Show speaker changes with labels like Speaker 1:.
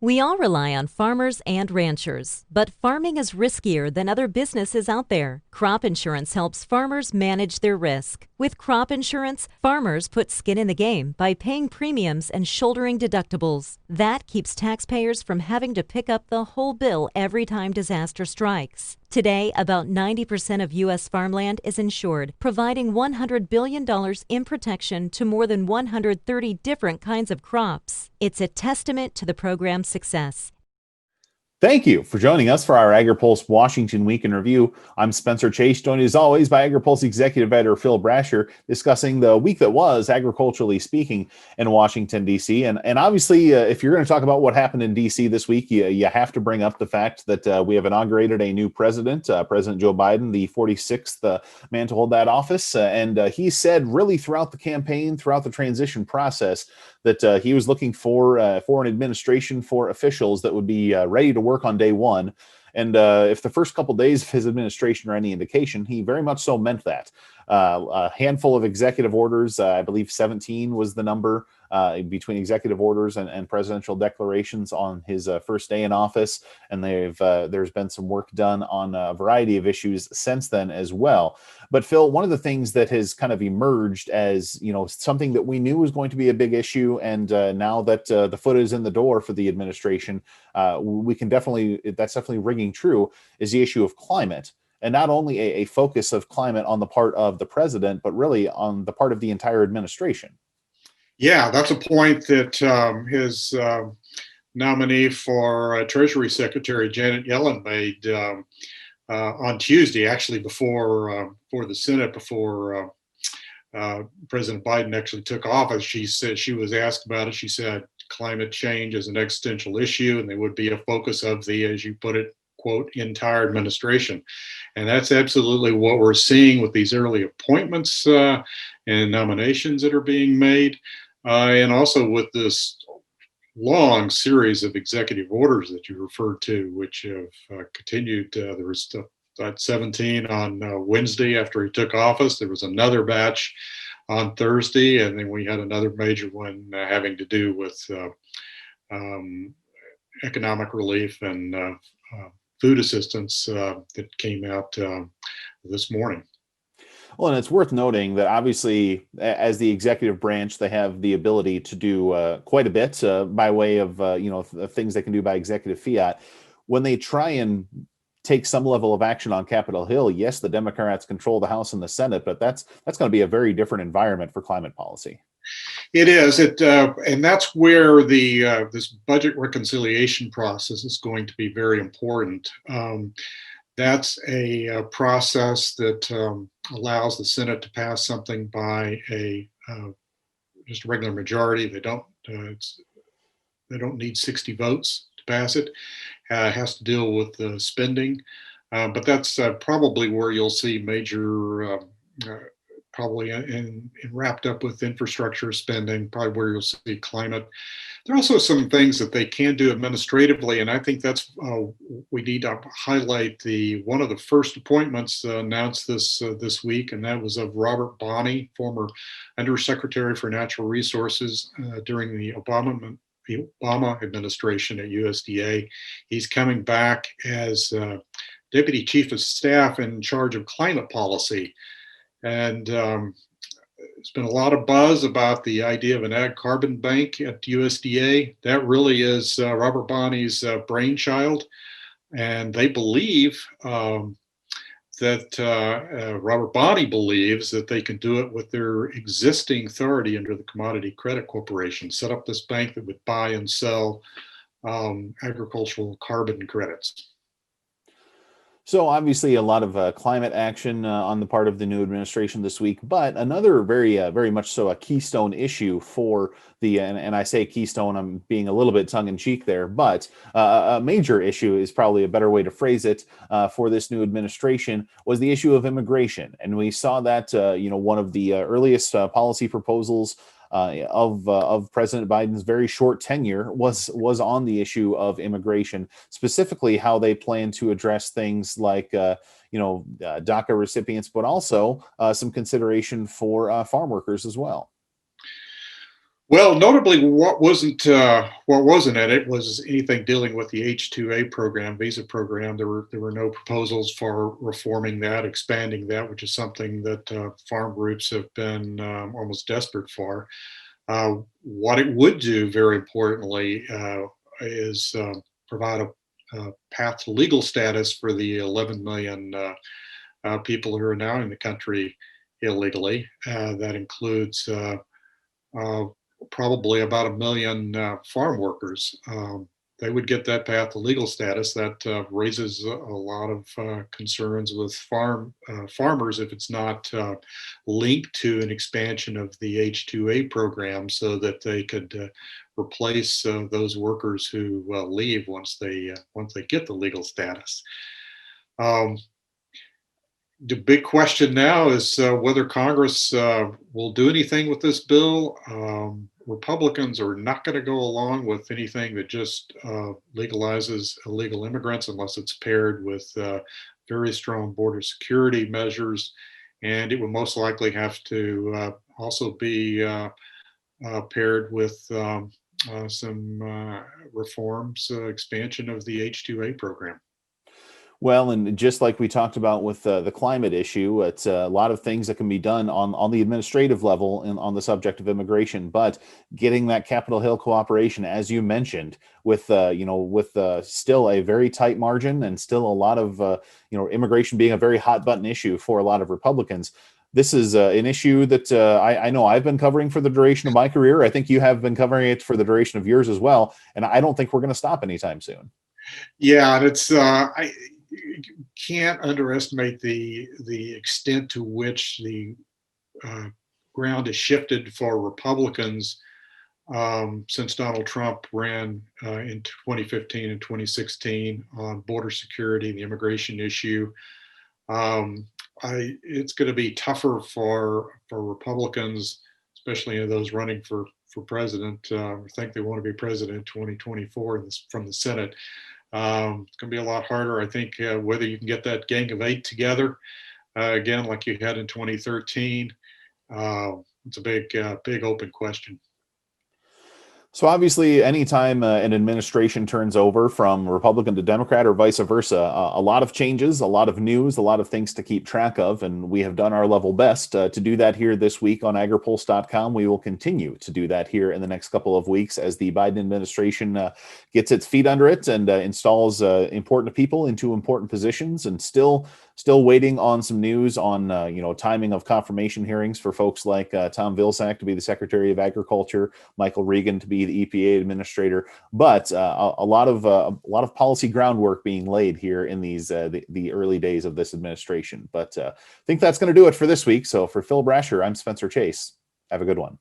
Speaker 1: We all rely on farmers and ranchers, but farming is riskier than other businesses out there. Crop insurance helps farmers manage their risk. With crop insurance, farmers put skin in the game by paying premiums and shouldering deductibles. That keeps taxpayers from having to pick up the whole bill every time disaster strikes. Today, about 90% of U.S. farmland is insured, providing $100 billion in protection to more than 130 different kinds of crops. It's a testament to the program's success.
Speaker 2: Thank you for joining us for our Agri-Pulse Washington Week in Review. I'm Spencer Chase, joined as always by Agri-Pulse Executive Editor Phil Brasher, discussing the week that was, agriculturally speaking, in Washington, D.C. And obviously, if you're going to talk about what happened in D.C. this week, you have to bring up the fact that we have inaugurated a new president, President Joe Biden, the 46th man to hold that office. And he said really throughout the campaign, throughout the transition process, that he was looking for an administration, for officials that would be ready to work on day one. And if the first couple days of his administration are any indication, he very much so meant that. A handful of executive orders, I believe 17 was the number, between executive orders and presidential declarations on his first day in office. And there's been some work done on a variety of issues since then as well. But Phil, one of the things that has kind of emerged as, something that we knew was going to be a big issue, and now that the foot is in the door for the administration, that's definitely ringing true, is the issue of climate. And not only a focus of climate on the part of the president, but really on the part of the entire administration.
Speaker 3: Yeah, that's a point that his nominee for Treasury Secretary Janet Yellen made on Tuesday, actually before the Senate, before President Biden actually took office. She said, she was asked about it. She said climate change is an existential issue, and they would be a focus of the, as you put it, quote, entire administration. And that's absolutely what we're seeing with these early appointments and nominations that are being made. And also with this long series of executive orders that you referred to, which have continued. There was that 17 on Wednesday after he took office. There was another batch on Thursday, and then we had another major one having to do with economic relief and food assistance that came out this morning.
Speaker 2: Well, and it's worth noting that obviously, as the executive branch, they have the ability to do quite a bit by way of things they can do by executive fiat. When they try and take some level of action on Capitol Hill, yes, the Democrats control the House and the Senate, but that's going to be a very different environment for climate policy.
Speaker 3: It is, and that's where the this budget reconciliation process is going to be very important. That's a process that allows the Senate to pass something by just a regular majority. They don't need 60 votes to pass it. It has to deal with the spending, but that's probably where you'll see major. Probably in wrapped up with infrastructure spending, probably where you'll see climate. There are also some things that they can do administratively, and I think that's we need to highlight one of the first appointments announced this week, and that was of Robert Bonnie, former Undersecretary for Natural Resources during the Obama administration at USDA. He's coming back as Deputy Chief of Staff in charge of climate policy. And there's been a lot of buzz about the idea of an ag carbon bank at USDA. That really is Robert Bonnie's brainchild. And they believe that Robert Bonnie believes that they can do it with their existing authority under the Commodity Credit Corporation, set up this bank that would buy and sell agricultural carbon credits.
Speaker 2: So obviously a lot of climate action on the part of the new administration this week, but another very much so a keystone issue for and I say keystone, I'm being a little bit tongue in cheek there, but a major issue is probably a better way to phrase it for this new administration was the issue of immigration. And we saw that, one of the earliest policy proposals of President Biden's very short tenure was on the issue of immigration, specifically how they plan to address things like DACA recipients, but also some consideration for farm workers as well.
Speaker 3: Well, notably, what wasn't in it was anything dealing with the H-2A program, visa program. There were no proposals for reforming that, expanding that, which is something that farm groups have been almost desperate for. What it would do, very importantly, is provide a path to legal status for the 11 million people who are now in the country illegally. That includes uh, probably about 1 million farm workers. They would get that path to legal status. That raises a lot of concerns with farmers if it's not linked to an expansion of the H-2A program, so that they could replace those workers who leave once they get the legal status. Um, the big question now is whether Congress will do anything with this bill. Republicans are not going to go along with anything that just legalizes illegal immigrants unless it's paired with very strong border security measures. And it would most likely have to also be paired with some reforms, expansion of the H-2A program.
Speaker 2: Well, and just like we talked about with the climate issue, it's a lot of things that can be done on the administrative level and on the subject of immigration. But getting that Capitol Hill cooperation, as you mentioned, with still a very tight margin and still a lot of immigration being a very hot button issue for a lot of Republicans. This is an issue that I know I've been covering for the duration of my career. I think you have been covering it for the duration of yours as well, and I don't think we're going to stop anytime soon.
Speaker 3: Yeah, and it's you can't underestimate the extent to which the uh, ground has shifted for Republicans since Donald Trump ran in 2015 and 2016 on border security, the immigration issue. Um, it's going to be tougher for Republicans, especially those running for president, or think they want to be president in 2024 from the Senate. It's going to be a lot harder, I think, whether you can get that gang of eight together again, like you had in 2013. It's a big open question.
Speaker 2: So obviously, anytime an administration turns over from Republican to Democrat or vice versa, a lot of changes, a lot of news, a lot of things to keep track of, and we have done our level best to do that here this week on agripulse.com. We will continue to do that here in the next couple of weeks as the Biden administration gets its feet under it and installs important people into important positions, and still waiting on some news on timing of confirmation hearings for folks like Tom Vilsack to be the Secretary of Agriculture, Michael Regan to be the EPA administrator, but a lot of policy groundwork being laid here in these the early days of this administration. But I think that's going to do it for this week. So for Phil Brasher, I'm Spencer Chase. Have a good one.